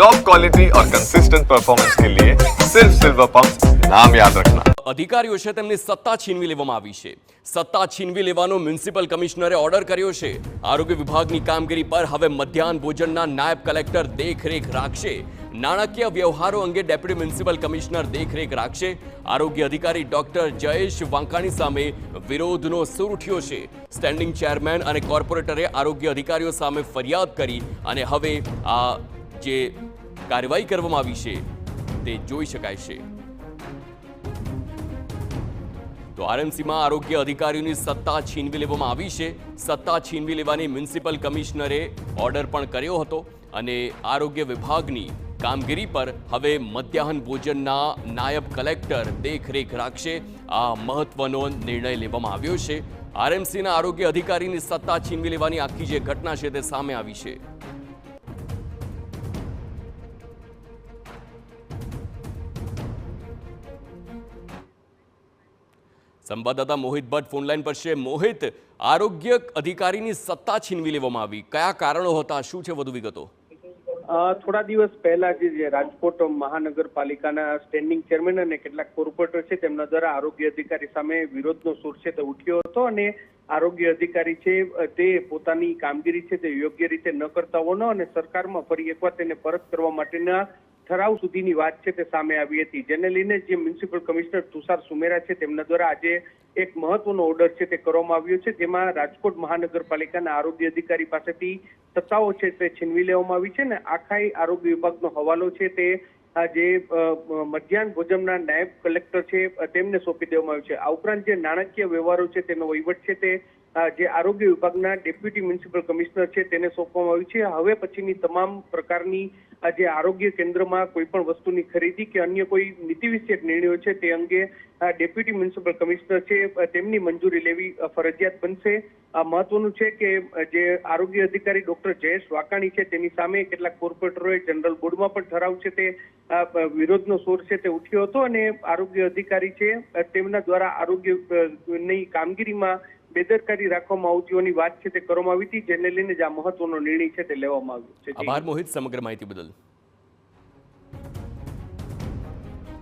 Top quality और consistent performance के लिए सिर्फ सिल्वर पंप नाम याद रखना। અધિકારીઓ છે તેમની સત્તા છીનવી લેવામાં આવી છે। સત્તા છીનવી લેવાનો મ્યુનિસિપલ કમિશનરે ઓર્ડર કર્યો છે। આરોગ્ય વિભાગની કામગીરી પર હવે મધ્યાહન ભોજનના નાયબ કલેક્ટર દેખરેખ રાખશે। નાણાકીય વ્યવહારો અંગે ડેપ્યુટી મ્યુનિસિપલ કમિશનર દેખરેખ રાખશે। આરોગ્ય અધિકારી ડોક્ટર જયેશ વાંકાણી સામે વિરોધનો સૂર ઉઠ્યો છે। સ્ટેન્ડિંગ ચેરમેન અને કોર્પોરેટરે આરોગ્ય અધિકારીઓ સામે ફરિયાદ કરી અને હવે આ જે કાર્યવાહી કરવામાં આવી છે તે જોઈ શકાય છે। તો આરએમસીમાં આરોગ્ય અધિકારીઓની સત્તા છીનવી લેવામાં આવી છે। સત્તા છીનવી લેવાની મ્યુનિસિપલ કમિશનરે ઓર્ડર પણ કર્યો હતો અને આરોગ્ય વિભાગની કામગીરી પર હવે મધ્યાહન ભોજનના નાયબ કલેક્ટર દેખરેખ રાખશે। આ મહત્વનો નિર્ણય લેવામાં આવ્યો છે। આરએમસીના આરોગ્ય અધિકારીની સત્તા છીનવી લેવાની આખી જે ઘટના છે તે સામે આવી છે। સંવાદદાતા મોહિત ભટ્ટ ફોનલાઈન પર છે। મોહિત, આરોગ્ય અધિકારીની સત્તા છીનવી લેવામાં આવી, કયા કારણો હતા, શું છે વધુ વિગતો? થોડા દિવસ પહેલા જે રાજકોટ મહાનગરપાલિકાના સ્ટેન્ડિંગ ચેરમેન અને કેટલાક કોર્પોરેટર છે તેમના દ્વારા આરોગ્ય અધિકારી સામે વિરોધનો સૂર છે તે ઉઠ્યો હતો અને આરોગ્ય અધિકારી છે તે પોતાની કામગીરી છે તે યોગ્ય રીતે ન કરતા હોવાનો અને સરકારમાં ફરી એકવાર તેને પરત કરવા માટેના ઠરાવ સુધીની વાત છે તે સામે આવી હતી, જેને લઈને જે મ્યુનિસિપલ કમિશનર તુષાર સુમેરા છે તેમના દ્વારા આજે એક મહત્વનો ઓર્ડર છે તે કરવામાં આવ્યો છે, જેમાં રાજકોટ મહાનગરપાલિકાના આરોગ્ય અધિકારી પાસેથી સત્તાઓ છે તે છીનવી લેવામાં આવી છે ને આખા આરોગ્ય વિભાગનો હવાલો છે તે જે મધ્યાહન ભોજનના નાયબ કલેક્ટર છે તેમને સોંપી દેવામાં આવ્યો છે। આ ઉપરાંત જે નાણાકીય વ્યવહારો છે તેનો વહીવટ છે તે જે આરોગ્ય વિભાગના ડેપ્યુટી મ્યુનિસિપલ કમિશનર છે તેને સોંપવામાં આવ્યું છે। હવે પછીની તમામ પ્રકારની જે આરોગ્ય કેન્દ્રમાં કોઈ પણ વસ્તુની ખરીદી કે અન્ય કોઈ નીતિ વિષયક નિર્ણયો છે તે અંગે ડેપ્યુટી મ્યુનિસિપલ કમિશનર છે તેમની મંજૂરી લેવી ફરજિયાત બનશે। આ મહત્વનું છે કે જે આરોગ્ય અધિકારી ડોક્ટર જયેશ વાંકાણી છે તેની સામે કેટલાક કોર્પોરેટરોએ જનરલ બોર્ડમાં પણ ઠરાવ છે તે વિરોધનો સૂર છે તે ઉઠ્યો હતો અને આરોગ્ય અધિકારી છે તેમના દ્વારા આરોગ્યની કામગીરીમાં બેદરકારી રાખવામાં આવતી હોવાની વાત છે તે કરવામાં આવી હતી, જેને લઈને જ આ મહત્વનો નિર્ણય છે તે લેવામાં આવ્યો છે। આભાર મોહિત સમગ્ર માહિતી બદલ।